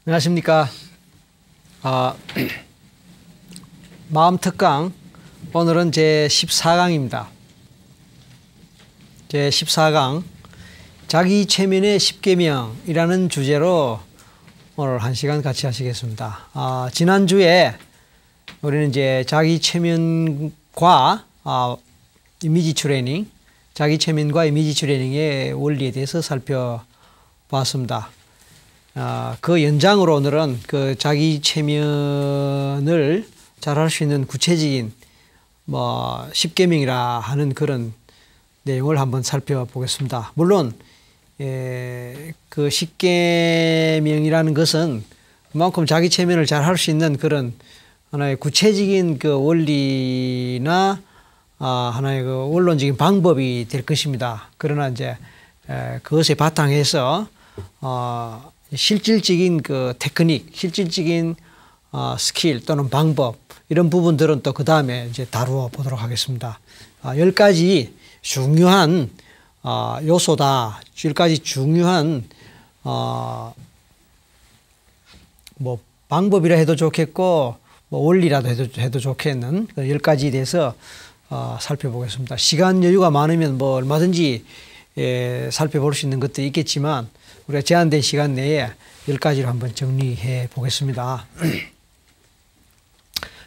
안녕하십니까. 마음특강 오늘은 제 14강입니다. 제 14강 자기 최면의 10계명이라는 주제로 오늘 1시간 같이 하시겠습니다. 지난주에 우리는 이제 자기 최면과 이미지 트레이닝, 자기 최면과 이미지 트레이닝의 원리에 대해서 살펴봤습니다. 그 연장으로 오늘은 그 자기 최면을 잘할 수 있는 구체적인 10계명이라 하는 그런 내용을 한번 살펴보겠습니다. 물론 그 10계명이라는 것은 그만큼 자기 최면을 잘할 수 있는 그런 하나의 구체적인 그 원리나 하나의 그 원론적인 방법이 될 것입니다. 그러나 이제 그것에 바탕해서 실질적인 그 테크닉, 실질적인 스킬 또는 방법 이런 부분들은 또 그 다음에 이제 다루어 보도록 하겠습니다. 10가지 중요한 요소다. 10가지 중요한 방법이라 해도 좋겠고 원리라도 해도 좋겠는 10가지에 대해서 살펴보겠습니다. 시간 여유가 많으면 얼마든지 살펴볼 수 있는 것도 있겠지만 우리가 제한된 시간 내에 10가지를 한번 정리해 보겠습니다.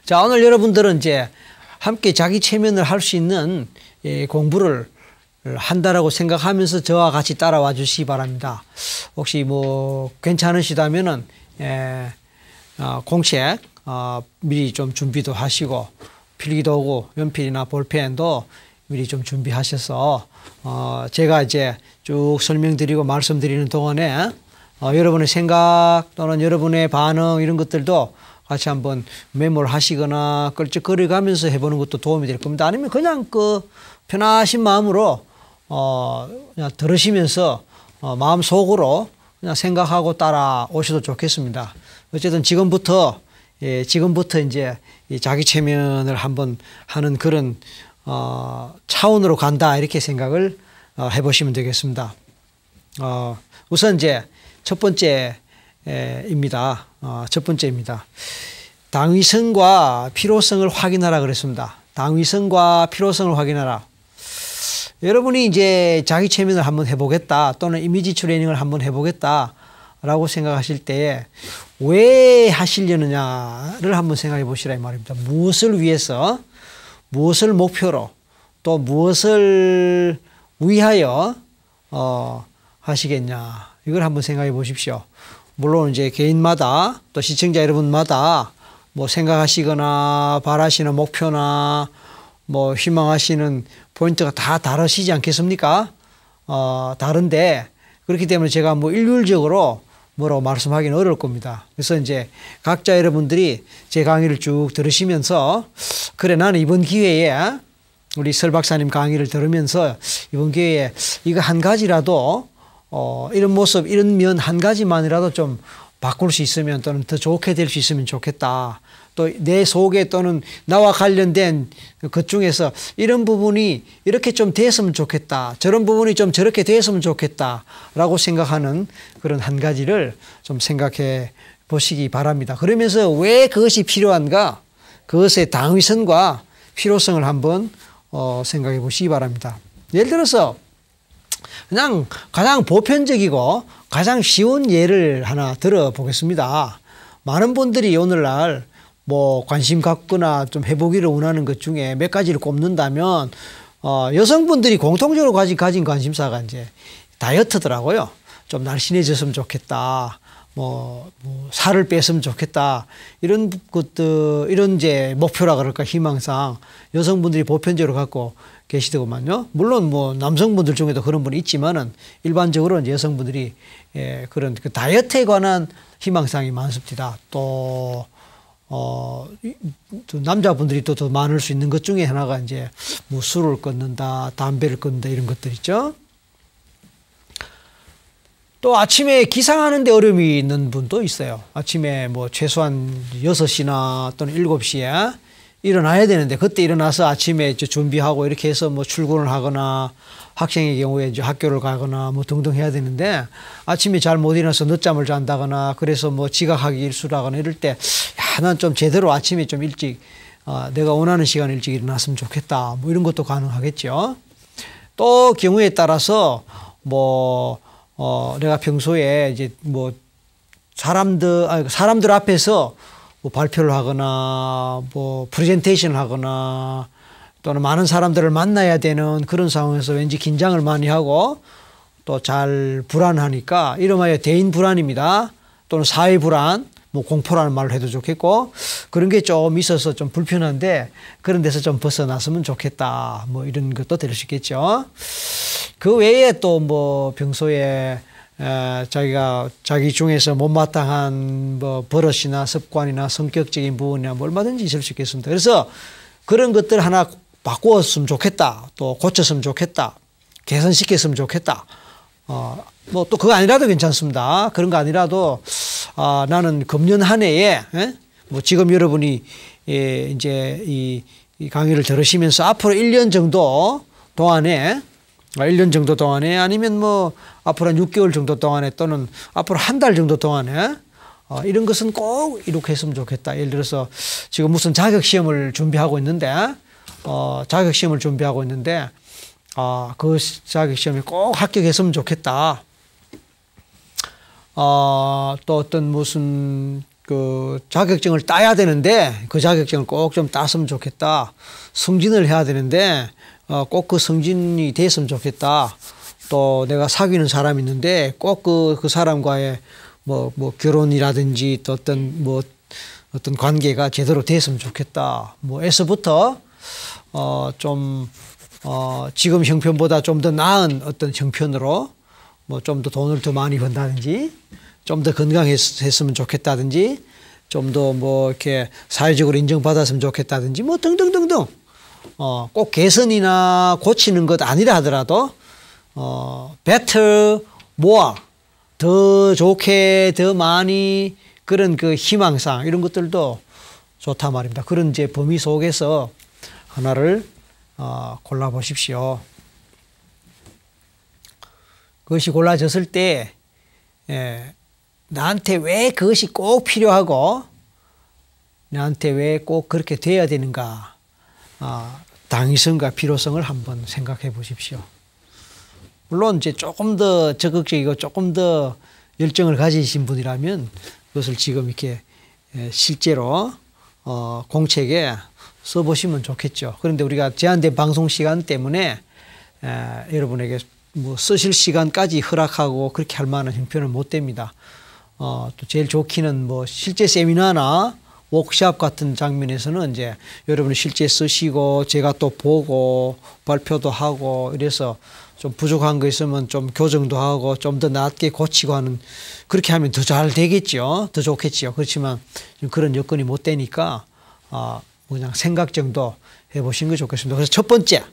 자, 오늘 여러분들은 이제 함께 자기 최면을 할 수 있는 공부를 한다라고 생각하면서 저와 같이 따라와 주시기 바랍니다. 혹시 괜찮으시다면은 공책 미리 좀 준비도 하시고 필기도구, 연필이나 볼펜도 미리 좀 준비하셔서 제가 이제 쭉 설명드리고 말씀드리는 동안에 여러분의 생각 또는 여러분의 반응 이런 것들도 같이 한번 메모를 하시거나 끌적거려가면서 해보는 것도 도움이 될 겁니다. 아니면 그냥 편하신 마음으로 그냥 들으시면서 마음속으로 그냥 생각하고 따라오셔도 좋겠습니다. 어쨌든 지금부터 이제 자기 최면을 한번 하는 그런 차원으로 간다 이렇게 생각을 해보시면 되겠습니다. 우선 이제 첫 번째입니다. 당위성과 필요성을 확인하라 그랬습니다. 당위성과 필요성을 확인하라. 여러분이 이제 자기 최면을 한번 해보겠다 또는 이미지 트레이닝을 한번 해보겠다 라고 생각하실 때 왜 하시려느냐를 한번 생각해 보시라 이 말입니다. 무엇을 위해서, 무엇을 목표로, 또 무엇을 위하여 하시겠냐 이걸 한번 생각해 보십시오. 물론 이제 개인마다 또 시청자 여러분마다 생각하시거나 바라시는 목표나 희망하시는 포인트가 다 다르시지 않겠습니까? 다른데 그렇기 때문에 제가 일률적으로 뭐라고 말씀하기는 어려울 겁니다. 그래서 이제 각자 여러분들이 제 강의를 쭉 들으시면서 그래 나는 이번 기회에 우리 설 박사님 강의를 들으면서 이번 기회에 이거 한 가지라도 이런 모습 이런 면 한 가지만이라도 좀 바꿀 수 있으면 또는 더 좋게 될 수 있으면 좋겠다. 또 내 속에 또는 나와 관련된 것 중에서 이런 부분이 이렇게 좀 됐으면 좋겠다. 저런 부분이 좀 저렇게 됐으면 좋겠다. 라고 생각하는 그런 한 가지를 좀 생각해 보시기 바랍니다. 그러면서 왜 그것이 필요한가? 그것의 당위성과 필요성을 한번 생각해 보시기 바랍니다. 예를 들어서 그냥 가장 보편적이고 가장 쉬운 예를 하나 들어보겠습니다. 많은 분들이 오늘날 관심 갖거나 좀 해보기를 원하는 것 중에 몇 가지를 꼽는다면, 여성분들이 공통적으로 가진 관심사가 이제 다이어트더라고요. 좀 날씬해졌으면 좋겠다. 살을 뺐으면 좋겠다. 이런 것들, 이런 이제 목표라 그럴까, 희망상 여성분들이 보편적으로 갖고 계시더구만요. 물론 남성분들 중에도 그런 분이 있지만은 일반적으로 이제 여성분들이 그런 그 다이어트에 관한 희망상이 많습니다. 또 남자분들이 또 더 많을 수 있는 것 중에 하나가 이제 술을 끊는다, 담배를 끊는다 이런 것들 있죠. 또 아침에 기상하는데 어려움이 있는 분도 있어요. 아침에 최소한 6시나 또는 7시에 일어나야 되는데 그때 일어나서 아침에 이제 준비하고 이렇게 해서 뭐 출근을 하거나 학생의 경우에 이제 학교를 가거나 뭐 등등 해야 되는데 아침에 잘 못 일어나서 늦잠을 잔다거나 그래서 뭐 지각하기 일수라거나 이럴 때 야, 난 좀 제대로 아침에 좀 일찍 내가 원하는 시간에 일찍 일어났으면 좋겠다. 뭐 이런 것도 가능하겠죠. 또 경우에 따라서 뭐 내가 평소에 이제 뭐 사람들 앞에서 뭐 발표를 하거나 뭐 프레젠테이션을 하거나 또는 많은 사람들을 만나야 되는 그런 상황에서 왠지 긴장을 많이 하고 또 잘 불안하니까 이름하여 대인 불안입니다. 또는 사회 불안, 뭐 공포라는 말을 해도 좋겠고 그런 게 좀 있어서 좀 불편한데 그런 데서 좀 벗어났으면 좋겠다. 뭐 이런 것도 될 수 있겠죠. 그 외에 또 뭐 평소에 자기가 자기 중에서 못마땅한 뭐 버릇이나 습관이나 성격적인 부분이나 뭐 얼마든지 있을 수 있겠습니다. 그래서 그런 것들 하나 바꾸었으면 좋겠다. 또 고쳤으면 좋겠다. 개선시켰으면 좋겠다. 뭐 또 그거 아니라도 괜찮습니다. 그런 거 아니라도 나는 금년 한 해에 뭐 지금 여러분이 이제 이 강의를 들으시면서 앞으로 1년 정도 동안에 1년 정도 동안에 아니면 뭐 앞으로 한 6개월 정도 동안에 또는 앞으로 한 달 정도 동안에 이런 것은 꼭 이렇게 했으면 좋겠다. 예를 들어서 지금 무슨 자격시험을 준비하고 있는데 그 자격시험에 꼭 합격했으면 좋겠다. 또 어떤 무슨 그 자격증을 따야 되는데 그 자격증을 꼭 좀 땄으면 좋겠다. 승진을 해야 되는데 꼭 그 승진이 됐으면 좋겠다. 또 내가 사귀는 사람이 있는데 꼭 그 사람과의 뭐 결혼이라든지 또 어떤 관계가 제대로 됐으면 좋겠다. 뭐에서부터 지금 형편보다 좀 더 나은 어떤 형편으로 뭐 좀 더 돈을 더 많이 번다든지 좀 더 건강했으면 좋겠다든지 좀 더 뭐 이렇게 사회적으로 인정받았으면 좋겠다든지 뭐 등등등등 꼭 개선이나 고치는 것 아니라 하더라도 better, more 더 좋게 더 많이 그런 그 희망상 이런 것들도 좋다 말입니다. 그런 이제 범위 속에서 하나를 골라 보십시오. 그것이 골라졌을 때 나한테 왜 그것이 꼭 필요하고 나한테 왜 꼭 그렇게 돼야 되는가 당위성과 필요성을 한번 생각해 보십시오. 물론 이제 조금 더 적극적이고 조금 더 열정을 가지신 분이라면 그것을 지금 이렇게 실제로 공책에 써보시면 좋겠죠. 그런데 우리가 제한된 방송 시간 때문에 여러분에게 뭐 쓰실 시간까지 허락하고 그렇게 할 만한 형편은 못 됩니다. 또 제일 좋기는 뭐 실제 세미나나 워크샵 같은 장면에서는 이제 여러분이 실제 쓰시고 제가 또 보고 발표도 하고 이래서 좀 부족한 거 있으면 좀 교정도 하고 좀 더 낫게 고치고 하는 그렇게 하면 더 잘 되겠죠. 더 좋겠죠. 그렇지만 그런 여건이 못 되니까 그냥 생각 정도 해보신 게 좋겠습니다. 그래서 첫 번째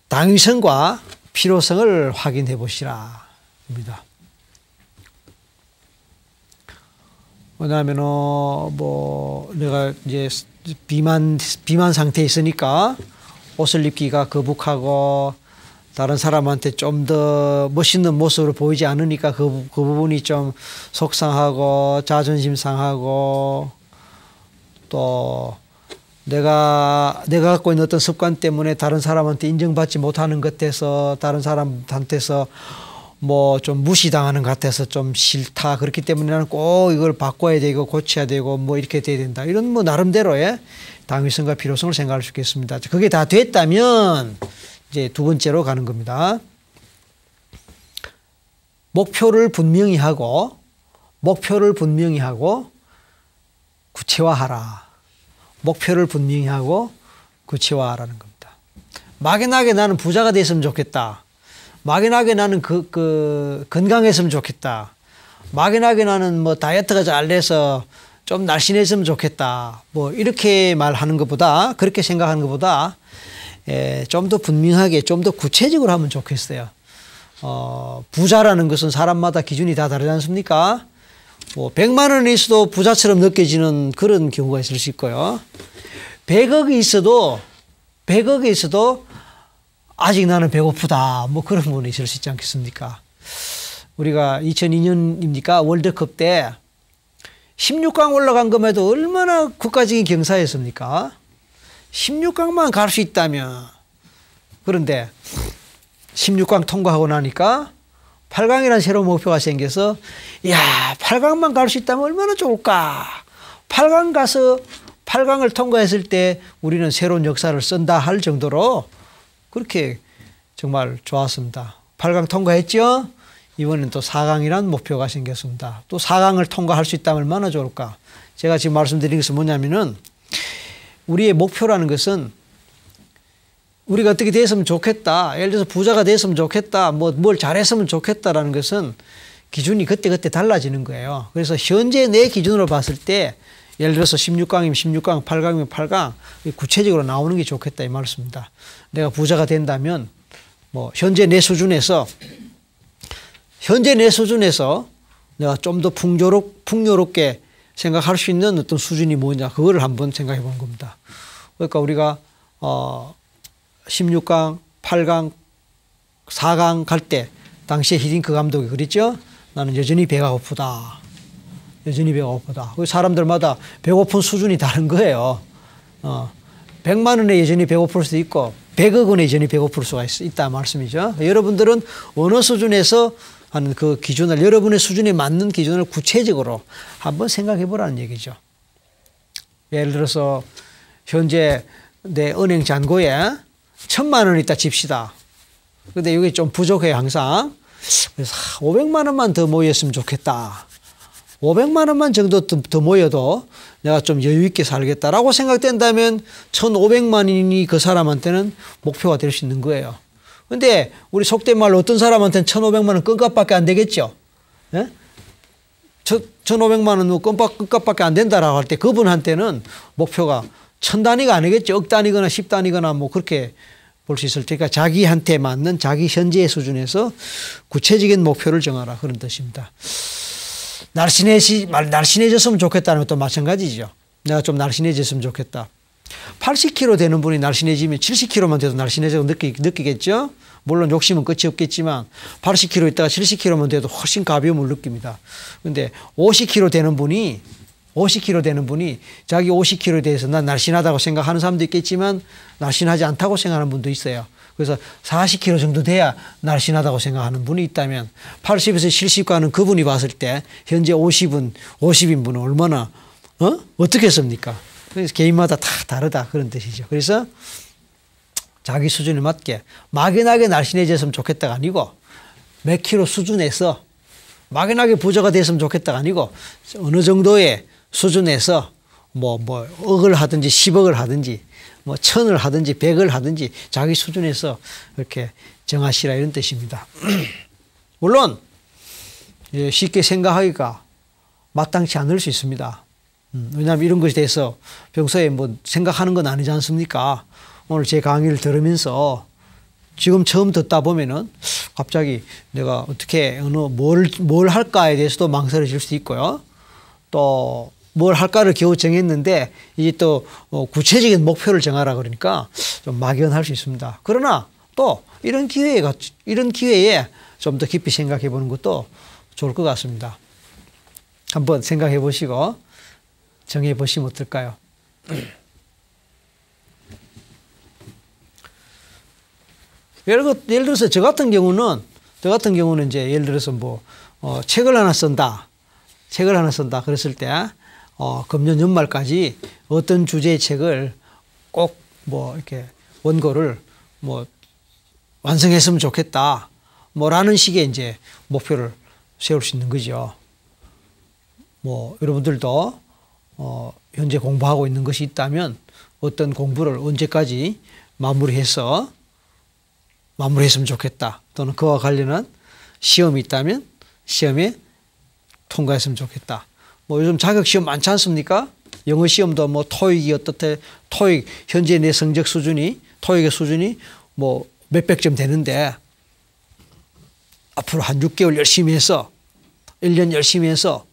당위성과 필요성을 확인해 보시라 입니다. 왜냐하면 뭐 내가 이제 비만 상태에 있으니까 옷을 입기가 거북하고 다른 사람한테 좀 더 멋있는 모습으로 보이지 않으니까 그 부분이 좀 속상하고 자존심 상하고 또 내가 갖고 있는 어떤 습관 때문에 다른 사람한테 인정받지 못하는 것 같아서 다른 사람한테서 뭐 좀 무시당하는 것 같아서 좀 싫다. 그렇기 때문에 나는 꼭 이걸 바꿔야 되고 고쳐야 되고 뭐 이렇게 돼야 된다. 이런 뭐 나름대로의 당위성과 필요성을 생각할 수 있겠습니다. 그게 다 됐다면 이제 두 번째로 가는 겁니다. 목표를 분명히 하고 구체화하라. 목표를 분명히 하고 구체화하라는 겁니다. 막연하게 나는 부자가 됐으면 좋겠다. 막연하게 나는 건강했으면 좋겠다. 막연하게 나는 뭐 다이어트가 잘 돼서 좀 날씬했으면 좋겠다. 뭐 이렇게 말하는 것보다 그렇게 생각하는 것보다 좀 더 분명하게 좀 더 구체적으로 하면 좋겠어요. 부자라는 것은 사람마다 기준이 다 다르지 않습니까? 뭐 100만 원이 있어도 부자처럼 느껴지는 그런 경우가 있을 수 있고요. 100억이 있어도 아직 나는 배고프다. 뭐 그런 분이 있을 수 있지 않겠습니까? 우리가 2002년입니까? 월드컵 때 16강 올라간 것에도 얼마나 국가적인 경사였습니까? 16강만 갈 수 있다면. 그런데 16강 통과하고 나니까 8강이라는 새로운 목표가 생겨서, 야, 8강만 갈 수 있다면 얼마나 좋을까? 8강 가서 8강을 통과했을 때 우리는 새로운 역사를 쓴다 할 정도로 그렇게 정말 좋았습니다. 8강 통과했죠? 이번엔 또 4강이라는 목표가 생겼습니다. 또 4강을 통과할 수 있다면 얼마나 좋을까? 제가 지금 말씀드린 것은 뭐냐면은, 우리의 목표라는 것은 우리가 어떻게 됐으면 좋겠다. 예를 들어서 부자가 됐으면 좋겠다. 뭘 잘했으면 좋겠다라는 것은 기준이 그때그때 달라지는 거예요. 그래서 현재 내 기준으로 봤을 때 예를 들어서 16강이면 16강, 8강이면 8강 구체적으로 나오는 게 좋겠다 이 말씀입니다. 내가 부자가 된다면 뭐 현재 내 수준에서 내가 좀 더 풍요롭게 생각할 수 있는 어떤 수준이 뭐냐, 그거를 한번 생각해 보는 겁니다. 그러니까 우리가 16강, 8강, 4강 갈 때 당시에 히딩크 감독이 그랬죠. 나는 여전히 배가 고프다. 여전히 배가 고프다. 사람들마다 배고픈 수준이 다른 거예요. 100만 원에 여전히 배고플 수도 있고 100억 원에 여전히 배고플 수가 있다 말씀이죠. 여러분들은 어느 수준에서 하는 그 기준을, 여러분의 수준에 맞는 기준을 구체적으로 한번 생각해 보라는 얘기죠. 예를 들어서 현재 내 은행 잔고에 1,000만 원 있다 칩시다. 근데 이게 좀 부족해요, 항상. 그래서 500만 원만 더 모였으면 좋겠다. 500만 원만 정도 더 모여도 내가 좀 여유 있게 살겠다라고 생각된다면 1,500만 원이 그 사람한테는 목표가 될 수 있는 거예요. 근데 우리 속된 말로 어떤 사람한테는 1,500만 원 껌값밖에 안 되겠죠. 예? 1,500만 원 껌값밖에 안 된다라고 할 때 그분한테는 목표가 1,000단위가 아니겠죠. 억 단위거나 10단위거나 뭐 그렇게 볼 수 있을 테니까 자기한테 맞는 자기 현재의 수준에서 구체적인 목표를 정하라, 그런 뜻입니다. 날씬해졌으면 좋겠다는 것도 마찬가지죠. 내가 좀 날씬해졌으면 좋겠다. 80kg 되는 분이 날씬해지면 70kg만 돼도 날씬해지고 느끼겠죠. 물론 욕심은 끝이 없겠지만 80kg 있다가 70kg만 돼도 훨씬 가벼움을 느낍니다. 그런데 50kg 되는 분이 자기 50kg에 대해서 난 날씬하다고 생각하는 사람도 있겠지만 날씬하지 않다고 생각하는 분도 있어요. 그래서 40kg 정도 돼야 날씬하다고 생각하는 분이 있다면 80에서 70가는 그분이 봤을 때 현재 50인 분은 얼마나 어떻겠습니까? 그래서 개인마다 다 다르다, 그런 뜻이죠. 그래서 자기 수준에 맞게 막연하게 날씬해졌으면 좋겠다가 아니고 몇 킬로 수준에서 막연하게 부자가 됐으면 좋겠다가 아니고 어느 정도의 수준에서 뭐 억을 하든지 10억을 하든지 뭐 1,000을 하든지 100을 하든지 자기 수준에서 이렇게 정하시라, 이런 뜻입니다. 물론 쉽게 생각하기가 마땅치 않을 수 있습니다. 왜냐하면 이런 것에 대해서 평소에 뭐 생각하는 건 아니지 않습니까? 오늘 제 강의를 들으면서 지금 처음 듣다 보면은 갑자기 내가 어떻게 뭘 할까에 대해서도 망설여질 수도 있고요. 또 뭘 할까를 겨우 정했는데 이제 또 구체적인 목표를 정하라 그러니까 좀 막연할 수 있습니다. 그러나 또 이런 기회에 좀 더 깊이 생각해 보는 것도 좋을 것 같습니다. 한번 생각해 보시고 정해 보시면 어떨까요? 예를 들어서 저 같은 경우는 이제 예를 들어서 책을 하나 쓴다 그랬을 때 금년 연말까지 어떤 주제의 책을 꼭 이렇게 원고를 완성했으면 좋겠다 라는 식의 이제 목표를 세울 수 있는 거죠. 여러분들도 현재 공부하고 있는 것이 있다면 어떤 공부를 언제까지 마무리했으면 좋겠다, 또는 그와 관련한 시험이 있다면 시험에 통과했으면 좋겠다. 요즘 자격 시험 많지 않습니까? 영어 시험도 토익이 어떻대, 토익 현재 내 성적 수준이, 토익의 수준이 몇백 점 되는데 앞으로 한 6개월 열심히 해서 1년 열심히 해서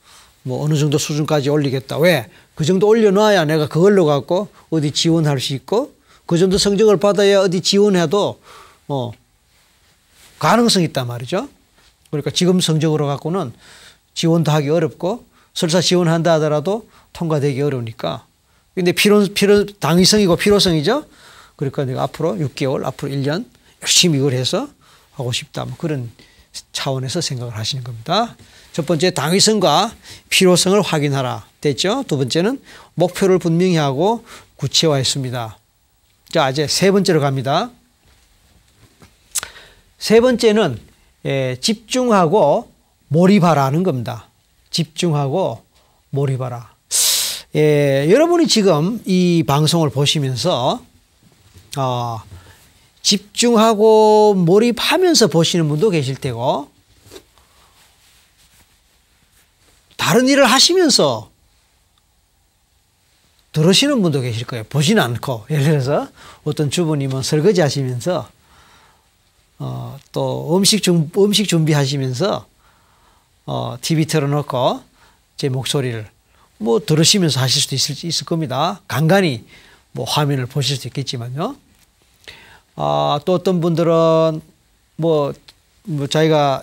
뭐 어느 정도 수준까지 올리겠다. 왜? 그 정도 올려놔야 내가 그걸로 갖고 어디 지원할 수 있고 그 정도 성적을 받아야 어디 지원해도 가능성이 있단 말이죠. 그러니까 지금 성적으로 갖고는 지원도 하기 어렵고 설사 지원한다 하더라도 통과되기 어려우니까. 근데 당위성이고 필요성이죠. 그러니까 내가 앞으로 6개월, 앞으로 1년 열심히 이걸 해서 하고 싶다. 뭐 그런 차원에서 생각을 하시는 겁니다. 첫 번째 당위성과 필요성을 확인하라. 됐죠? 두 번째는 목표를 분명히 하고 구체화했습니다. 자, 이제 세 번째로 갑니다. 세 번째는 집중하고 몰입하라는 겁니다. 집중하고 몰입하라. 여러분이 지금 이 방송을 보시면서 집중하고 몰입하면서 보시는 분도 계실 테고 다른 일을 하시면서 들으시는 분도 계실 거예요. 보지는 않고. 예를 들어서 어떤 주부님은 설거지 하시면서 또 음식 준비하시면서 TV 틀어놓고 제 목소리를 뭐 들으시면서 하실 수도 있을 겁니다. 간간히 뭐 화면을 보실 수 있겠지만요. 또 어떤 분들은 뭐 자기가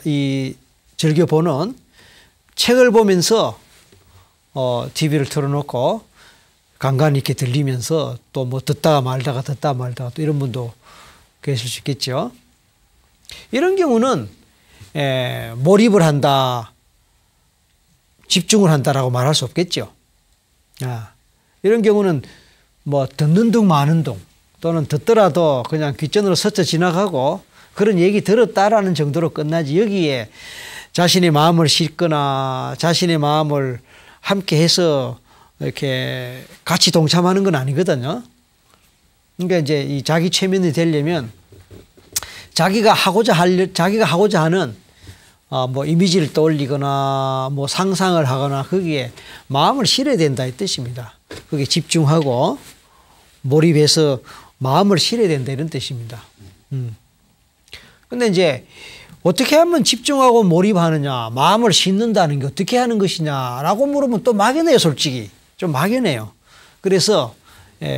즐겨 보는 책을 보면서 TV를 틀어놓고 간간히 이렇게 들리면서 또 뭐 듣다가 말다가 또 이런 분도 계실 수 있겠죠. 이런 경우는 몰입을 한다, 집중을 한다라고 말할 수 없겠죠. 이런 경우는 뭐 듣는 둥 마는 둥 또는 듣더라도 그냥 귓전으로 스쳐 지나가고 그런 얘기 들었다라는 정도로 끝나지 여기에 자신의 마음을 싣거나 자신의 마음을 함께 해서 이렇게 같이 동참하는 건 아니거든요. 그러니까 이제 이 자기 최면이 되려면 자기가 하고자 하는 뭐 이미지를 떠올리거나 뭐 상상을 하거나 거기에 마음을 실어야 된다 이 뜻입니다. 거기에 집중하고 몰입해서 마음을 실어야 된다 이런 뜻입니다. 근데 이제 어떻게 하면 집중하고 몰입하느냐, 마음을 싣는다는 게 어떻게 하는 것이냐라고 물으면 또 막연해요, 솔직히. 좀 막연해요. 그래서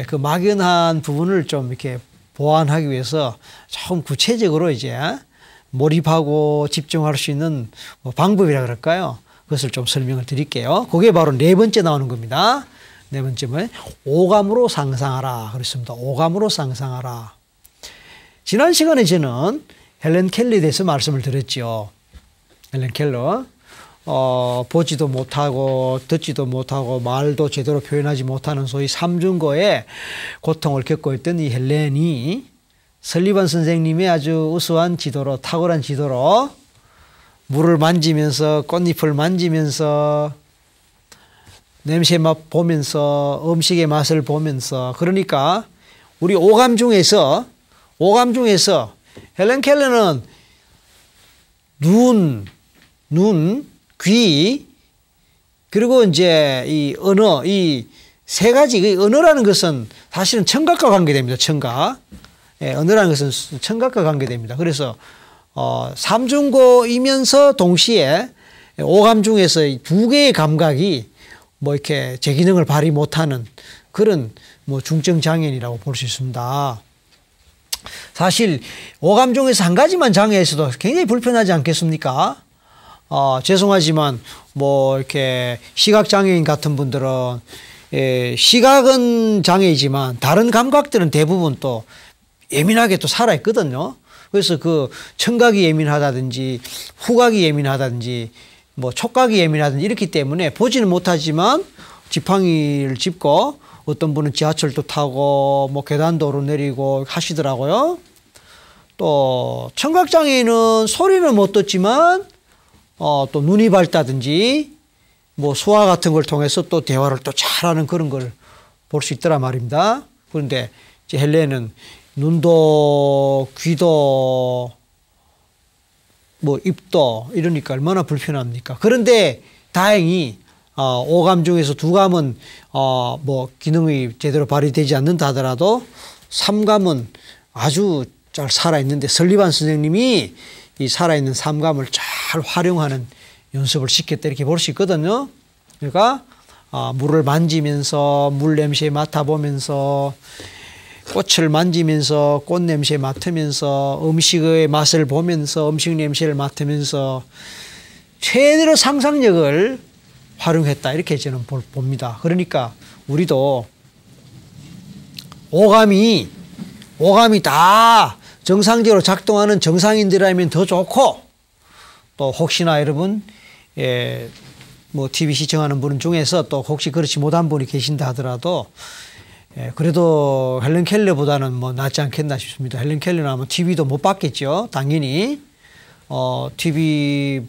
그 막연한 부분을 좀 이렇게 보완하기 위해서 조금 구체적으로 이제 몰입하고 집중할 수 있는 뭐 방법이라 그럴까요? 그것을 좀 설명을 드릴게요. 그게 바로 네 번째 나오는 겁니다. 네 번째는 오감으로 상상하라. 그렇습니다. 오감으로 상상하라. 지난 시간에 저는 헬렌 켈러에 대해서 말씀을 드렸죠. 헬렌 켈러. 보지도 못하고 듣지도 못하고 말도 제대로 표현하지 못하는 소위 삼중고의 고통을 겪고 있던 이 헬렌이 설리반 선생님의 아주 우수한 지도로, 탁월한 지도로 물을 만지면서 꽃잎을 만지면서 냄새 맛 보면서 음식의 맛을 보면서 그러니까 우리 오감 중에서 헬렌 켈러는 눈, 귀, 그리고 이제 이 언어, 이 세 가지, 언어라는 것은 사실은 청각과 관계됩니다. 청각. 언어라는 것은 청각과 관계됩니다. 그래서, 삼중고이면서 동시에 오감 중에서 두 개의 감각이 뭐 이렇게 제 기능을 발휘 못하는 그런 뭐 중증 장애인이라고 볼 수 있습니다. 사실 오감 중에서 한 가지만 장애에서도 굉장히 불편하지 않겠습니까? 죄송하지만 뭐 이렇게 시각 장애인 같은 분들은 시각은 장애이지만 다른 감각들은 대부분 또 예민하게 또 살아 있거든요. 그래서 그 청각이 예민하다든지 후각이 예민하다든지 뭐 촉각이 예민하든지 이렇기 때문에 보지는 못하지만 지팡이를 짚고 어떤 분은 지하철도 타고 뭐 계단도 오르내리고 하시더라고요. 또 청각장애인은 소리는 못 듣지만 또 눈이 밝다든지 뭐 수화 같은 걸 통해서 또 대화를 또 잘하는 그런 걸 볼 수 있더라 말입니다. 그런데 이제 헬렌은 눈도 귀도 뭐 입도 이러니까 얼마나 불편합니까? 그런데 다행히 오감 중에서 두 감은 뭐 기능이 제대로 발휘되지 않는다 하더라도 삼감은 아주 잘 살아있는데 설리반 선생님이 이 살아있는 삼감을 잘 활용하는 연습을 시켰다 이렇게 볼 수 있거든요. 그러니까 물을 만지면서 물 냄새 맡아보면서 꽃을 만지면서 꽃 냄새 맡으면서 음식의 맛을 보면서 음식 냄새를 맡으면서 최대로 상상력을 활용했다 이렇게 저는 봅니다. 그러니까 우리도 오감이 다 정상적으로 작동하는 정상인들이라면 더 좋고 또 혹시나 여러분 뭐 TV 시청하는 분 중에서 또 혹시 그렇지 못한 분이 계신다 하더라도 그래도 헬런 켈러보다는 뭐 낫지 않겠나 싶습니다. 헬런 켈러는 아마 TV도 못 봤겠죠. 당연히 TV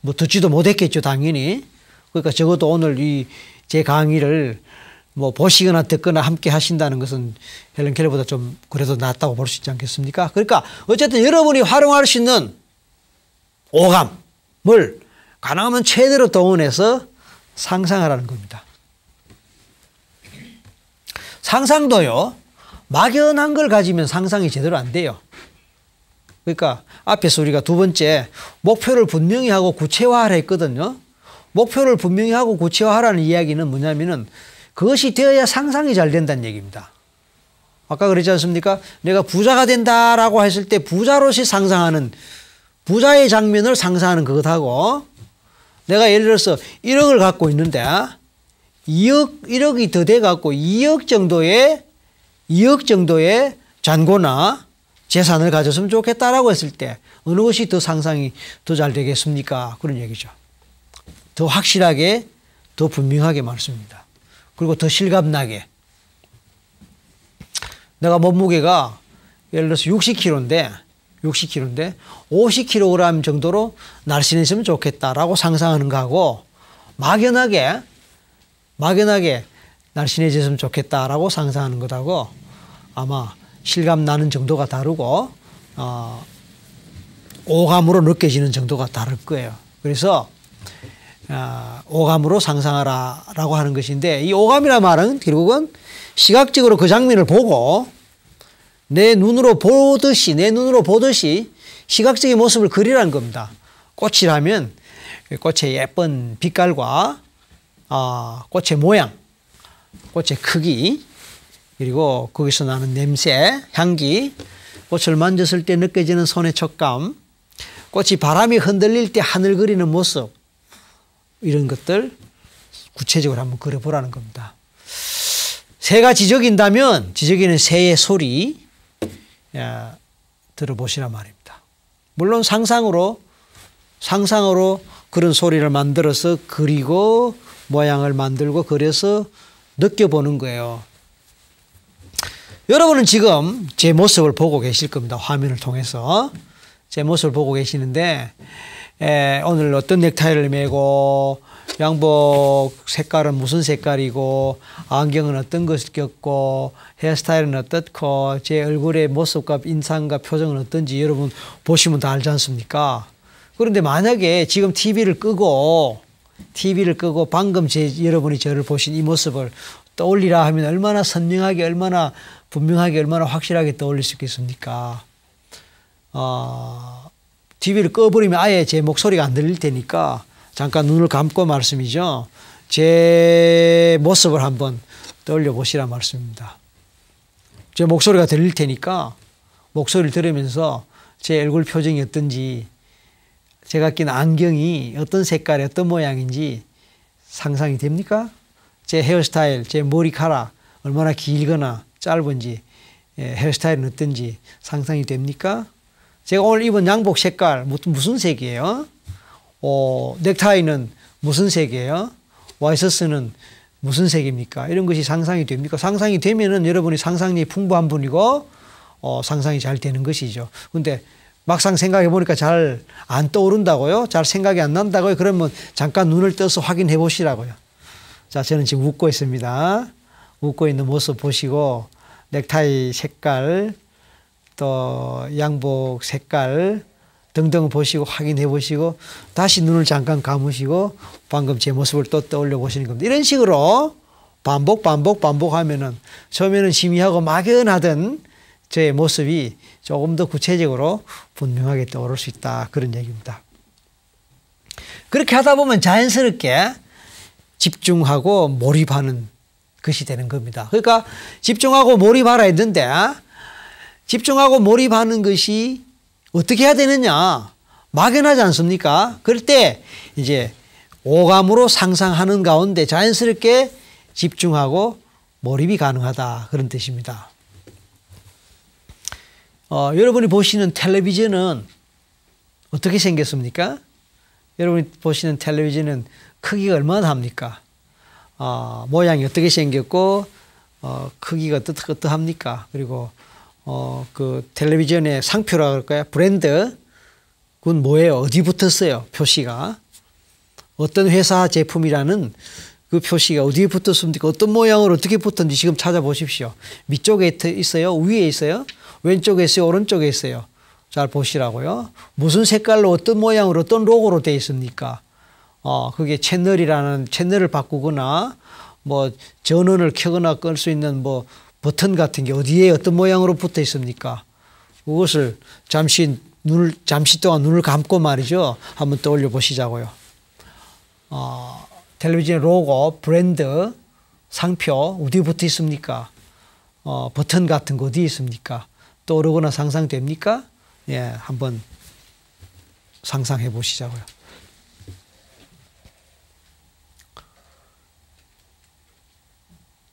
뭐 듣지도 못했겠죠. 당연히. 그러니까 적어도 오늘 제 강의를 뭐 보시거나 듣거나 함께 하신다는 것은 헬런 켈러보다 좀 그래도 낫다고 볼 수 있지 않겠습니까? 그러니까 어쨌든 여러분이 활용할 수 있는 오감을 가능하면 최대로 동원해서 상상하라는 겁니다. 상상도요, 막연한 걸 가지면 상상이 제대로 안 돼요. 그러니까 앞에서 우리가 두 번째 목표를 분명히 하고 구체화하라 했거든요. 목표를 분명히 하고 구체화하라는 이야기는 뭐냐면은 그것이 되어야 상상이 잘 된다는 얘기입니다. 아까 그랬지 않습니까? 내가 부자가 된다라고 했을 때 부자로서 상상하는 부자의 장면을 상상하는 그것하고 내가 예를 들어서 1억을 갖고 있는데 1억이 더 돼 갖고 2억 정도의 잔고나 재산을 가졌으면 좋겠다라고 했을 때 어느 것이 더 상상이 더 잘 되겠습니까? 그런 얘기죠. 더 확실하게, 더 분명하게 말씀입니다. 그리고 더 실감나게. 내가 몸무게가 예를 들어서 60kg인데 50kg 정도로 날씬했으면 좋겠다라고 상상하는 거하고 막연하게 날씬해졌으면 좋겠다라고 상상하는 것하고 아마 실감 나는 정도가 다르고 오감으로 느껴지는 정도가 다를 거예요. 그래서 오감으로 상상하라라고 하는 것인데 이 오감이란 말은 결국은 시각적으로 그 장면을 보고 내 눈으로 보듯이 시각적인 모습을 그리라는 겁니다. 꽃이라면 꽃의 예쁜 빛깔과 꽃의 모양, 꽃의 크기, 그리고 거기서 나는 냄새, 향기, 꽃을 만졌을 때 느껴지는 손의 촉감, 꽃이 바람이 흔들릴 때 하늘거리는 모습, 이런 것들 구체적으로 한번 그려보라는 겁니다. 새가 지저귀는 새의 소리 들어보시란 말입니다. 물론 상상으로 그런 소리를 만들어서 그리고 모양을 만들고 그려서 느껴보는 거예요. 여러분은 지금 제 모습을 보고 계실 겁니다. 화면을 통해서 제 모습을 보고 계시는데 오늘 어떤 넥타이를 메고 양복 색깔은 무슨 색깔이고 안경은 어떤 것을 꼈고 헤어스타일은 어떻고 제 얼굴의 모습과 인상과 표정은 어떤지 여러분 보시면 다 알지 않습니까? 그런데 만약에 지금 TV를 끄고 방금 여러분이 저를 보신 이 모습을 떠올리라 하면 얼마나 선명하게 얼마나 분명하게 얼마나 확실하게 떠올릴 수 있겠습니까? TV를 꺼버리면 아예 제 목소리가 안 들릴 테니까 잠깐 눈을 감고 말씀이죠. 제 모습을 한번 떠올려 보시란 말씀입니다. 제 목소리가 들릴 테니까 목소리를 들으면서 제 얼굴 표정이 어떤지 제가 낀 안경이 어떤 색깔의 어떤 모양인지 상상이 됩니까? 제 헤어스타일, 제 머리카락 얼마나 길거나 짧은지 헤어스타일은 어떤지 상상이 됩니까? 제가 오늘 입은 양복 색깔 무슨 색이에요? 넥타이는 무슨 색이에요? 와이셔츠는 무슨 색입니까? 이런 것이 상상이 됩니까? 상상이 되면은 여러분이 상상력이 풍부한 분이고 상상이 잘 되는 것이죠. 근데 막상 생각해 보니까 잘 안 떠오른다고요? 잘 생각이 안 난다고요? 그러면 잠깐 눈을 떠서 확인해 보시라고요. 자, 저는 지금 웃고 있습니다. 웃고 있는 모습 보시고 넥타이 색깔 또 양복 색깔 등등 보시고 확인해 보시고 다시 눈을 잠깐 감으시고 방금 제 모습을 또 떠올려 보시는 겁니다. 이런 식으로 반복하면은 처음에는 희미하고 막연하던 저의 모습이 조금 더 구체적으로 분명하게 떠오를 수 있다. 그런 얘기입니다. 그렇게 하다 보면 자연스럽게 집중하고 몰입하는 것이 되는 겁니다. 그러니까 집중하고 몰입하라 했는데 집중하고 몰입하는 것이 어떻게 해야 되느냐? 막연하지 않습니까? 그럴 때 이제 오감으로 상상하는 가운데 자연스럽게 집중하고 몰입이 가능하다, 그런 뜻입니다. 여러분이 보시는 텔레비전은 어떻게 생겼습니까? 여러분이 보시는 텔레비전은 크기가 얼마나 합니까? 모양이 어떻게 생겼고 크기가 어떠합니까? 그리고 그 텔레비전의 상표라 그럴까요? 브랜드 그건 뭐예요? 어디 붙었어요? 표시가 어떤 회사 제품이라는 그 표시가 어디에 붙었습니까? 어떤 모양으로 어떻게 붙었는지 지금 찾아보십시오. 밑쪽에 있어요? 위에 있어요? 왼쪽에 있어요? 오른쪽에 있어요? 잘 보시라고요. 무슨 색깔로 어떤 모양으로 어떤 로고로 되어 있습니까? 그게 채널을 바꾸거나 뭐 전원을 켜거나 끌 수 있는 뭐 버튼 같은 게 어디에 어떤 모양으로 붙어 있습니까? 그것을 잠시 동안 눈을 감고 말이죠. 한번 떠올려 보시자고요. 텔레비전 로고, 브랜드, 상표 어디에 붙어 있습니까? 버튼 같은 거 어디에 있습니까? 떠오르거나 상상됩니까? 예, 한번 상상해 보시자고요.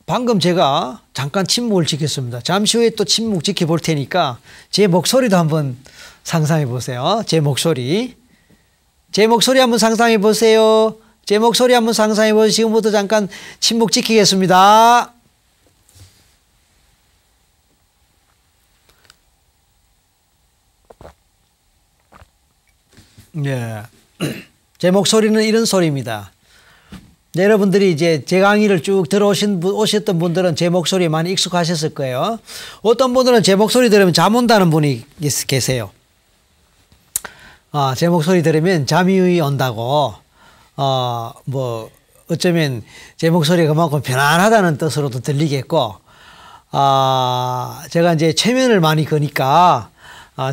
방금 제가 잠깐 침묵을 지켰습니다. 잠시 후에 또 침묵 지켜볼 테니까 제 목소리도 한번 상상해 보세요. 제 목소리 한번 상상해 보세요. 제 목소리 한번 상상해 보세요. 지금부터 잠깐 침묵 지키겠습니다. 네. 제 목소리는 이런 소리입니다. 여러분들이 이제 제 강의를 쭉 오셨던 분들은 제 목소리에 많이 익숙하셨을 거예요. 어떤 분들은 제 목소리 들으면 잠 온다는 분이 계세요. 제 목소리 들으면 잠이 온다고, 뭐, 어쩌면 제 목소리가 그만큼 편안하다는 뜻으로도 들리겠고, 제가 이제 최면을 많이 거니까,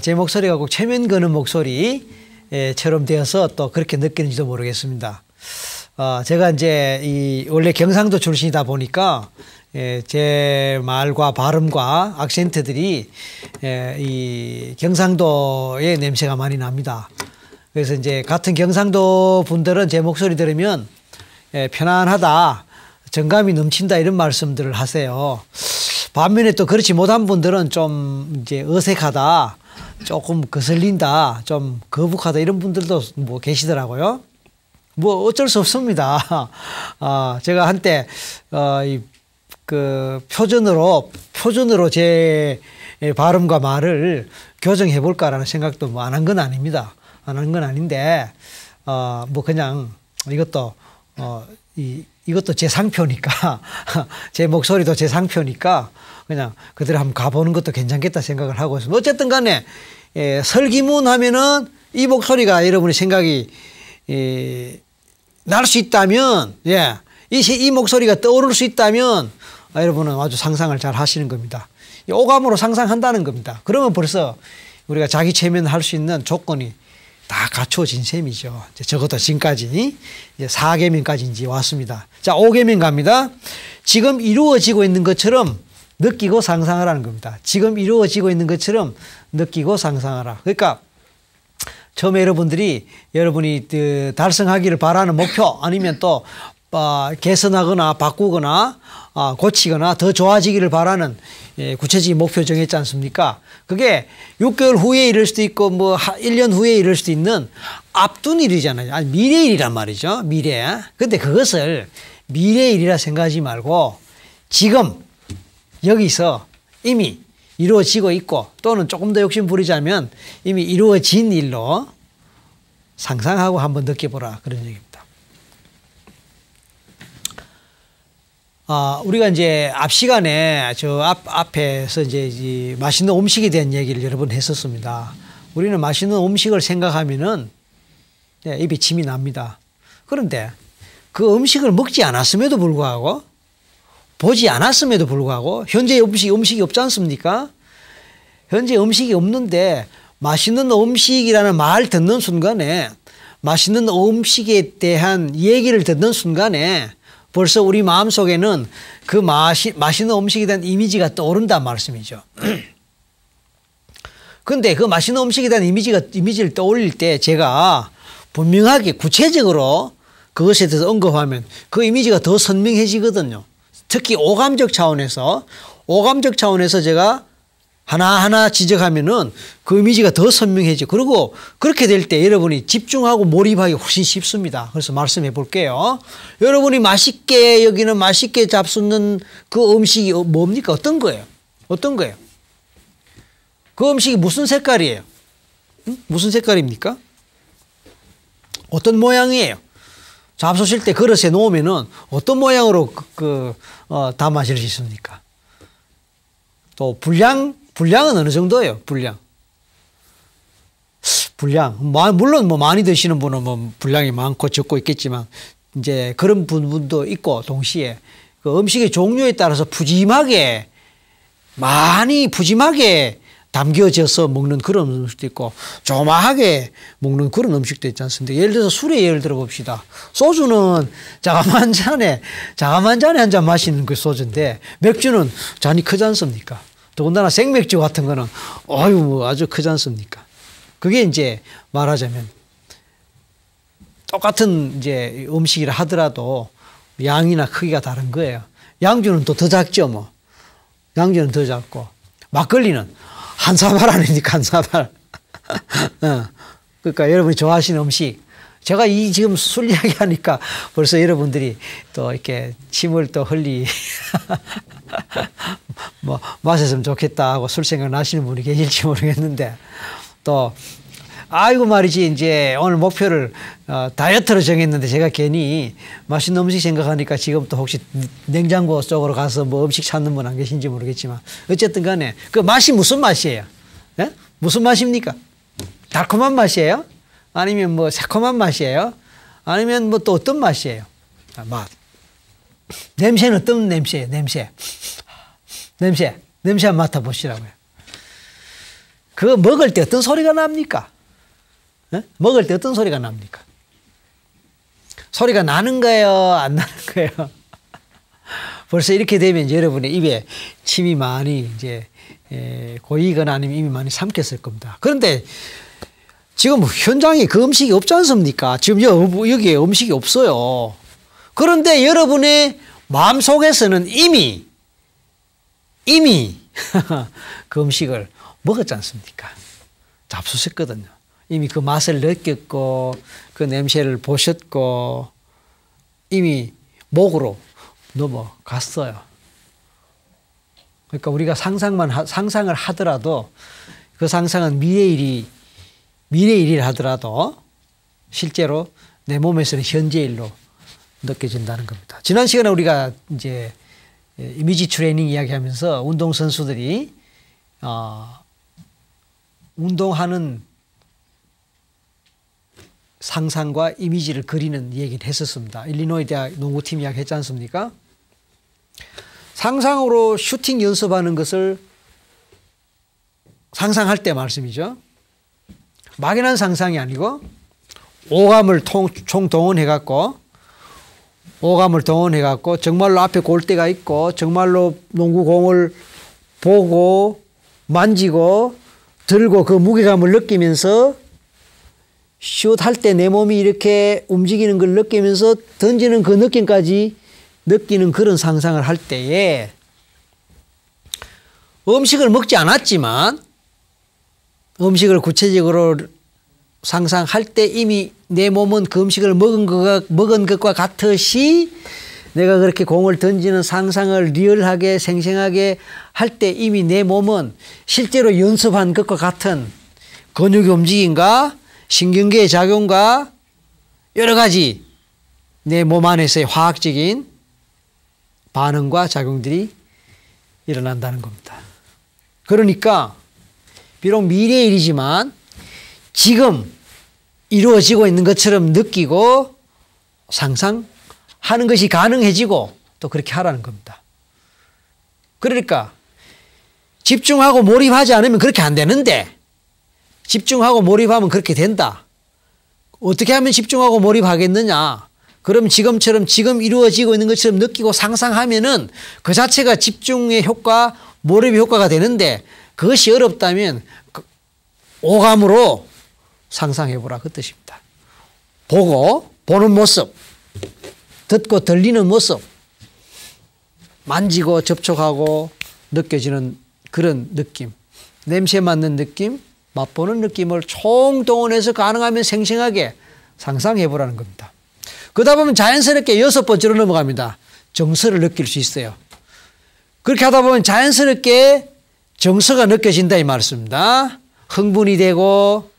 제 목소리가 꼭 최면 거는 목소리처럼 되어서 또 그렇게 느끼는지도 모르겠습니다. 제가 이제 원래 경상도 출신이다 보니까 제 말과 발음과 악센트들이 이 경상도의 냄새가 많이 납니다. 그래서 이제 같은 경상도 분들은 제 목소리 들으면 편안하다, 정감이 넘친다 이런 말씀들을 하세요. 반면에 또 그렇지 못한 분들은 좀 이제 어색하다, 조금 거슬린다, 좀 거북하다 이런 분들도 뭐 계시더라고요. 뭐 어쩔 수 없습니다. 제가 한때 그 표준어로 제 발음과 말을 교정해 볼까라는 생각도 뭐 안 한 건 아닙니다. 안 한 건 아닌데 뭐 그냥 이것도 제 상표니까 제 목소리도 제 상표니까 그냥 그대로 한번 가보는 것도 괜찮겠다 생각을 하고 있습니다. 어쨌든 간에 설기문 하면은 이 목소리가 여러분의 생각이 날 수 있다면, 이 목소리가 떠오를 수 있다면, 여러분은 아주 상상을 잘 하시는 겁니다. 오감으로 상상한다는 겁니다. 그러면 벌써 우리가 자기 체면할 수 있는 조건이 다 갖춰진 셈이죠. 적어도 지금까지 이제 4계명까지 이제 왔습니다. 자, 5계명 갑니다. 지금 이루어지고 있는 것처럼 느끼고 상상하라는 겁니다. 지금 이루어지고 있는 것처럼 느끼고 상상하라. 그러니까 처음에 여러분이 달성하기를 바라는 목표 아니면 또 개선하거나 바꾸거나 고치거나 더 좋아지기를 바라는 구체적인 목표 정했지 않습니까? 그게 6개월 후에 이룰 수도 있고 뭐 1년 후에 이룰 수도 있는 앞둔 일이잖아요. 아니, 미래 일이란 말이죠. 미래. 근데 그것을 미래 일이라 생각하지 말고 지금 여기서 이미 이루어지고 있고 또는 조금 더 욕심 부리자면 이미 이루어진 일로 상상하고 한번 느껴보라, 그런 얘기입니다. 우리가 이제 앞 시간에 앞에서 이제 맛있는 음식에 대한 얘기를 여러 번 했었습니다. 우리는 맛있는 음식을 생각하면은 입에 침이 납니다. 그런데 그 음식을 먹지 않았음에도 불구하고 보지 않았음에도 불구하고 현재 음식이 없지 않습니까? 현재 음식이 없는데 맛있는 음식이라는 말 듣는 순간에 맛있는 음식에 대한 얘기를 듣는 순간에 벌써 우리 마음속에는 그 맛있는 음식에 대한 이미지가 떠오른단 말씀이죠. 근데 그 맛있는 음식에 대한 이미지를 떠올릴 때 제가 분명하게 구체적으로 그것에 대해서 언급하면 그 이미지가 더 선명해지거든요. 특히 오감적 차원에서 제가 하나하나 지적하면은 그 이미지가 더 선명해져. 그리고 그렇게 될 때 여러분이 집중하고 몰입하기 훨씬 쉽습니다. 그래서 말씀해 볼게요. 여러분이 맛있게 여기는 맛있게 잡수는 그 음식이 뭡니까? 어떤 거예요? 어떤 거예요? 그 음식이 무슨 색깔이에요? 무슨 색깔입니까? 어떤 모양이에요? 잡수실 때 그릇에 놓으면은 어떤 모양으로 담아질 수 있습니까? 또 분량은 어느 정도예요? 분량. 물론 뭐 많이 드시는 분은 뭐 분량이 많고 적고 있겠지만 이제 그런 분도 있고 동시에 그 음식의 종류에 따라서 푸짐하게 담겨져서 먹는 그런 음식도 있고 조마하게 먹는 그런 음식도 있지 않습니까? 예를 들어서 술의 예를 들어 봅시다. 소주는 자가만 잔에 한 잔 마시는 그 소주인데 맥주는 잔이 크지 않습니까? 더군다나 생맥주 같은 거는 아주 크지 않습니까? 그게 이제 말하자면 똑같은 이제 음식이라 하더라도 양이나 크기가 다른 거예요. 양주는 또 더 작죠, 뭐. 양주는 더 작고 막걸리는 한 사발 아닙니까? 한 사발. 그러니까 여러분이 좋아하시는 음식. 제가 지금 술 이야기 하니까 벌써 여러분들이 또 이렇게 침을 또 뭐, 마셨으면 좋겠다 하고 술 생각 나시는 분이 계실지 모르겠는데 또, 아이고 말이지, 이제 오늘 목표를 다이어트로 정했는데 제가 괜히 맛있는 음식 생각하니까 지금 또 혹시 냉장고 쪽으로 가서 뭐 음식 찾는 분 안 계신지 모르겠지만 어쨌든 간에 그 맛이 무슨 맛이에요? 네? 무슨 맛입니까? 달콤한 맛이에요? 아니면 뭐 새콤한 맛이에요? 아니면 뭐 또 어떤 맛이에요? 맛. 냄새는 어떤 냄새예요? 냄새 한번 맡아보시라고요. 그거 먹을 때 어떤 소리가 납니까? 네? 먹을 때 어떤 소리가 납니까? 소리가 나는 거예요? 안 나는 거예요? 벌써 이렇게 되면 이제 여러분의 입에 침이 많이 이제 고이거나 아니면 입이 많이 삼켰을 겁니다. 그런데 지금 현장에 그 음식이 없지 않습니까? 지금 여기에 음식이 없어요. 그런데 여러분의 마음속에서는 이미 그 음식을 먹었지 않습니까? 잡수셨거든요. 이미 그 맛을 느꼈고 그 냄새를 보셨고 이미 목으로 넘어갔어요. 그러니까 우리가 상상을 하더라도 그 상상은 미래의 일을 하더라도 실제로 내 몸에서는 현재 일로 느껴진다는 겁니다. 지난 시간에 우리가 이제 이미지 트레이닝 이야기하면서 운동선수들이 운동하는 상상과 이미지를 그리는 얘기를 했었습니다. 일리노이 대학 농구팀 이야기 했지 않습니까? 상상으로 슈팅 연습하는 것을 상상할 때 말씀이죠. 막연한 상상이 아니고 오감을 총동원해갖고 정말로 앞에 골대가 있고 정말로 농구공을 보고 만지고 들고 그 무게감을 느끼면서 슛할 때 내 몸이 이렇게 움직이는 걸 느끼면서 던지는 그 느낌까지 느끼는 그런 상상을 할 때에 음식을 먹지 않았지만 음식을 구체적으로 상상할 때 이미 내 몸은 그 음식을 먹은 것과 같으시 내가 그렇게 공을 던지는 상상을 리얼하게 생생하게 할 때 이미 내 몸은 실제로 연습한 것과 같은 근육의 움직임과 신경계의 작용과 여러 가지 내 몸 안에서의 화학적인 반응과 작용들이 일어난다는 겁니다. 그러니까 비록 미래의 일이지만 지금 이루어지고 있는 것처럼 느끼고 상상하는 것이 가능해지고 또 그렇게 하라는 겁니다. 그러니까 집중하고 몰입하지 않으면 그렇게 안 되는데 집중하고 몰입하면 그렇게 된다. 어떻게 하면 집중하고 몰입하겠느냐? 그럼 지금처럼 지금 이루어지고 있는 것처럼 느끼고 상상하면은 그 자체가 집중의 효과, 몰입의 효과가 되는데 그것이 어렵다면 오감으로 상상해보라 그 뜻입니다. 보고 보는 모습, 듣고 들리는 모습, 만지고 접촉하고 느껴지는 그런 느낌, 냄새 맡는 느낌, 맛보는 느낌을 총동원해서 가능하면 생생하게 상상해보라는 겁니다. 그러다 보면 자연스럽게 6번째로 넘어갑니다. 정서를 느낄 수 있어요. 그렇게 하다 보면 자연스럽게 정서가 느껴진다 이 말씀입니다. 흥분이 되고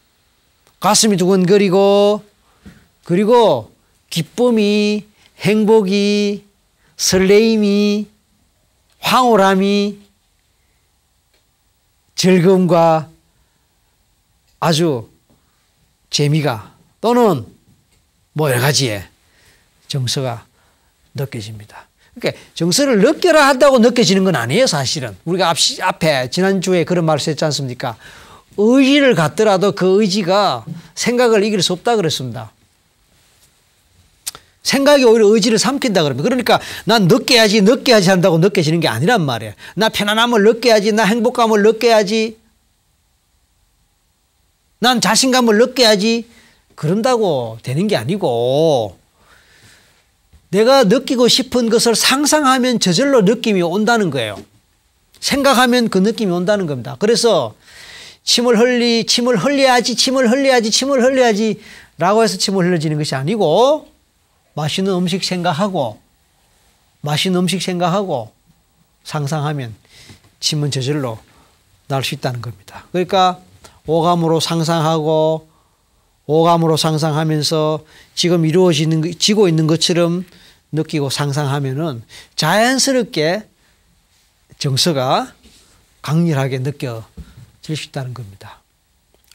가슴이 두근거리고 그리고 기쁨이, 행복이, 설레임이, 황홀함이, 즐거움과 아주 재미가 또는 뭐 여러 가지의 정서가 느껴집니다. 그러니까 정서를 느껴라 한다고 느껴지는 건 아니에요, 사실은. 우리가 앞에 지난주에 그런 말씀 했지 않습니까? 의지를 갖더라도 그 의지가 생각을 이길 수 없다 그랬습니다. 생각이 오히려 의지를 삼킨다 그럽니다. 그러니까 난 느껴야지 한다고 느껴지는 게 아니란 말이에요. 나 편안함을 느껴야지, 나 행복감을 느껴야지, 난 자신감을 느껴야지 그런다고 되는 게 아니고 내가 느끼고 싶은 것을 상상하면 저절로 느낌이 온다는 거예요. 생각하면 그 느낌이 온다는 겁니다. 그래서 침을 흘려야지 라고 해서 침을 흘려지는 것이 아니고 맛있는 음식 생각하고 상상하면 침은 저절로 날 수 있다는 겁니다. 그러니까 오감으로 상상하면서 지금 지고 있는 것처럼 느끼고 상상하면은 자연스럽게 정서가 강렬하게 느껴질 수 있다는 겁니다.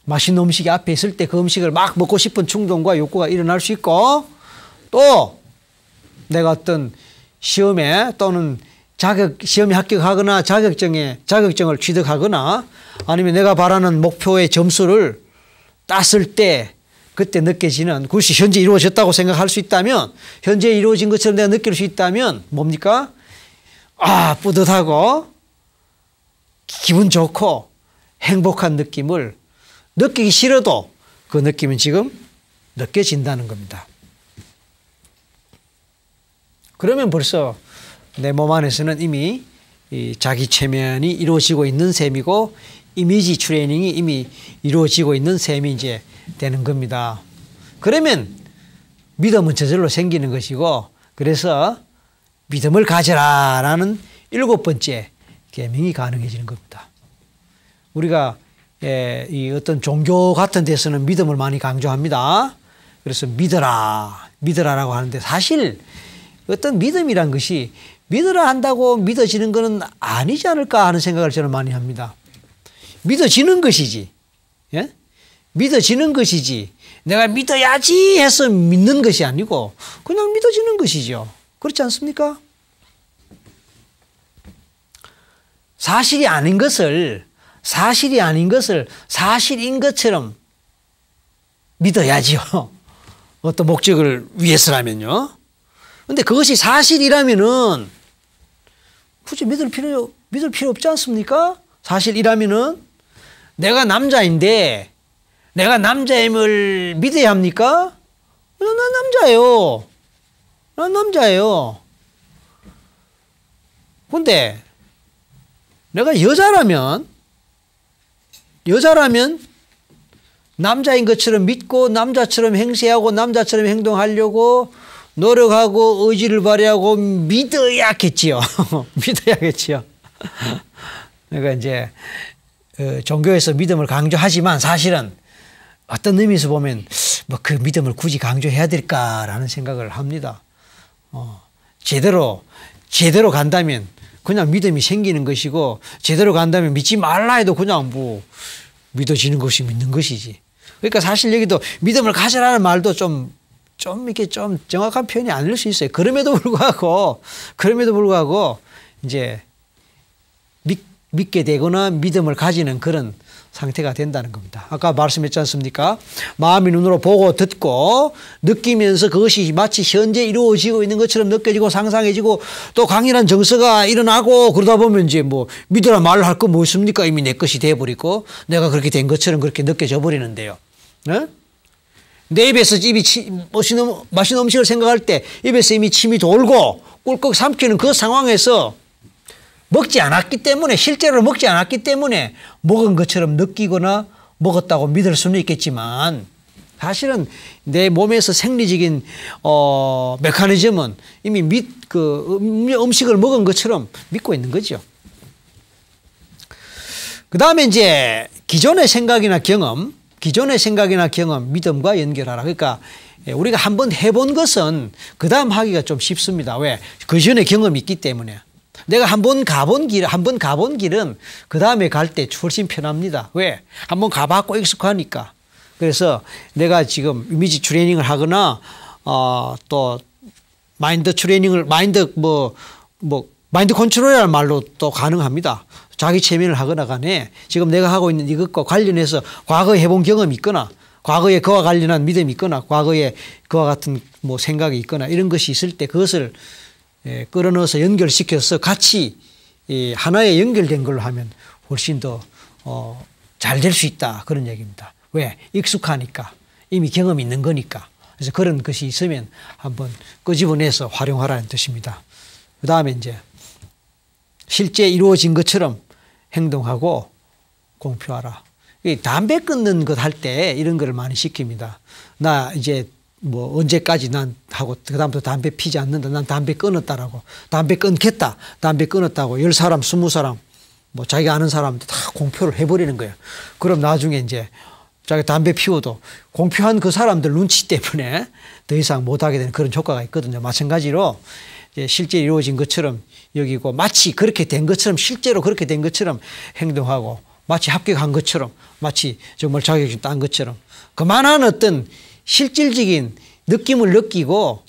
맛있는 음식이 앞에 있을 때 그 음식을 막 먹고 싶은 충동과 욕구가 일어날 수 있고 또 내가 어떤 시험에 또는 시험에 합격하거나 자격증을 취득하거나 아니면 내가 바라는 목표의 점수를 땄을 때 그때 느껴지는 그것이 현재 이루어졌다고 생각할 수 있다면 현재 이루어진 것처럼 내가 느낄 수 있다면 뭡니까? 뿌듯하고 기분 좋고 행복한 느낌을 느끼기 싫어도 그 느낌은 지금 느껴진다는 겁니다. 그러면 벌써 내 몸 안에서는 이미 이 자기 체면이 이루어지고 있는 셈이고 이미지 트레이닝이 이미 이루어지고 있는 셈이 이제 되는 겁니다. 그러면 믿음은 저절로 생기는 것이고 그래서 믿음을 가져라라는 7번째 계명이 가능해지는 겁니다. 우리가 이 어떤 종교 같은 데서는 믿음을 많이 강조합니다. 그래서 믿어라라고 하는데 사실 어떤 믿음이란 것이 믿으라 한다고 믿어지는 것은 아니지 않을까 하는 생각을 저는 많이 합니다. 믿어지는 것이지. 예? 믿어지는 것이지. 내가 믿어야지 해서 믿는 것이 아니고 그냥 믿어지는 것이죠. 그렇지 않습니까? 사실이 아닌 것을 사실인 것처럼 믿어야지요. 어떤 목적을 위해서라면요. 근데 그것이 사실이라면은 굳이 믿을 필요 없지 않습니까? 사실이라면은 내가 남자인데 내가 남자임을 믿어야 합니까? 난 남자예요. 근데 내가 여자라면 남자인 것처럼 믿고 남자처럼 행세하고 남자처럼 행동하려고 노력하고 의지를 발휘하고 믿어야겠지요. 그러니까 이제 종교에서 믿음을 강조하지만 사실은 어떤 의미에서 보면 뭐 그 믿음을 굳이 강조해야 될까라는 생각을 합니다. 제대로 간다면 그냥 믿음이 생기는 것이고 제대로 간다면 믿지 말라 해도 그냥 뭐 믿어지는 것이 믿는 것이지. 그러니까 사실 여기도 믿음을 가져라는 말도 좀 이렇게 좀 정확한 표현이 아닐 수 있어요. 그럼에도 불구하고 이제 믿게 되거나 믿음을 가지는 그런 상태가 된다는 겁니다. 아까 말씀했지 않습니까? 마음이 눈으로 보고 듣고 느끼면서 그것이 마치 현재 이루어지고 있는 것처럼 느껴지고 상상해지고 또 강인한 정서가 일어나고 그러다 보면 이제 뭐 믿으라 말할 거 뭐 있습니까? 이미 내 것이 돼버리고 내가 그렇게 된 것처럼 그렇게 느껴져 버리는데요. 네? 내 입에서 맛있는 음식을 생각할 때 입에서 이미 침이 돌고 꿀꺽 삼키는 그 상황에서 먹지 않았기 때문에 실제로 먹지 않았기 때문에 먹은 것처럼 느끼거나 먹었다고 믿을 수는 있겠지만 사실은 내 몸에서 생리적인 메커니즘은 이미 음식을 먹은 것처럼 믿고 있는 거죠. 그 다음에 이제 기존의 생각이나 경험, 믿음과 연결하라. 그러니까 우리가 한번 해본 것은 그 다음 하기가 좀 쉽습니다. 왜? 그 전에 경험이 있기 때문에. 내가 한번 가본 길은 그 다음에 갈 때 훨씬 편합니다. 왜? 한번 가봤고 익숙하니까. 그래서 내가 지금 이미지 트레이닝을 하거나 또 마인드 트레이닝을 마인드 컨트롤이라는 말로 또 가능합니다. 자기 체면을 하거나 간에 지금 내가 하고 있는 이것과 관련해서 과거에 해본 경험이 있거나 과거에 그와 관련한 믿음이 있거나 과거에 그와 같은 뭐 생각이 있거나 이런 것이 있을 때 그것을 끌어넣어서 연결시켜서 같이 하나의 연결된 걸로 하면 훨씬 더 잘 될 수 있다. 그런 얘기입니다. 왜? 익숙하니까. 이미 경험이 있는 거니까. 그래서 그런 것이 있으면 한번 끄집어내서 활용하라는 뜻입니다. 그 다음에 이제 실제 이루어진 것처럼 행동하고 공표하라. 담배 끊는 것 할 때 이런 거를 많이 시킵니다. 나 이제 뭐 언제까지 난 하고 그다음부터 담배 피지 않는다. 난 담배 끊었다라고. 담배 끊겠다. 담배 끊었다고 10사람, 20사람 뭐 자기가 아는 사람한테 다 공표를 해버리는 거예요. 그럼 나중에 이제 자기 담배 피워도 공표한 그 사람들 눈치 때문에 더 이상 못하게 되는 그런 효과가 있거든요. 마찬가지로 이제 실제 이루어진 것처럼 여기고 마치 그렇게 된 것처럼 실제로 그렇게 된 것처럼 행동하고 마치 합격한 것처럼 마치 정말 자격증 딴 것처럼 그만한 어떤 실질적인 느낌을 느끼고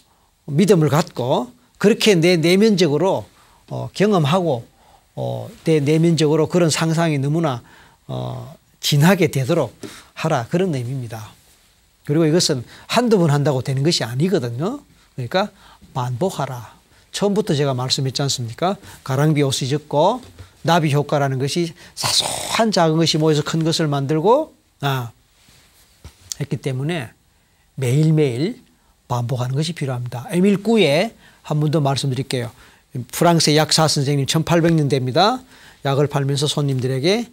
믿음을 갖고 그렇게 내 내면적으로 경험하고 내 내면적으로 그런 상상이 너무나 진하게 되도록 하라 그런 의미입니다. 그리고 이것은 한두 번 한다고 되는 것이 아니거든요. 그러니까 반복하라. 처음부터 제가 말씀했지 않습니까? 가랑비 옷이 젖고 나비 효과라는 것이 사소한 작은 것이 모여서 큰 것을 만들고 했기 때문에 매일매일 반복하는 것이 필요합니다. 에밀 꾸에 한 번 더 말씀드릴게요. 프랑스의 약사 선생님 1800년대입니다. 약을 팔면서 손님들에게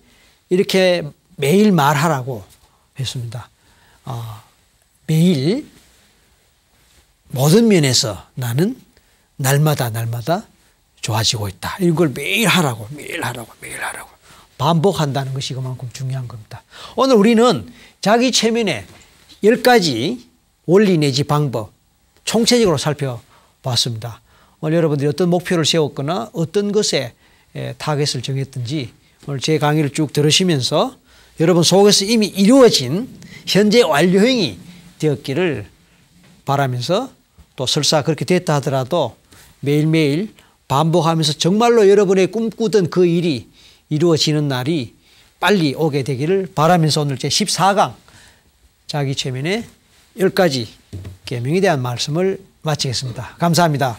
이렇게 매일 말하라고 했습니다. 매일 모든 면에서 나는 날마다 좋아지고 있다. 이걸 매일 하라고. 반복한다는 것이 그만큼 중요한 겁니다. 오늘 우리는 자기 체면의 10가지 원리 내지 방법 총체적으로 살펴봤습니다. 오늘 여러분들이 어떤 목표를 세웠거나 어떤 것에 타겟을 정했든지 오늘 제 강의를 쭉 들으시면서 여러분 속에서 이미 이루어진 현재 완료형이 되었기를 바라면서 또 설사 그렇게 됐다 하더라도 매일매일 반복하면서 정말로 여러분의 꿈꾸던 그 일이 이루어지는 날이 빨리 오게 되기를 바라면서 오늘 제 14강 자기 체면의 10가지 계명에 대한 말씀을 마치겠습니다. 감사합니다.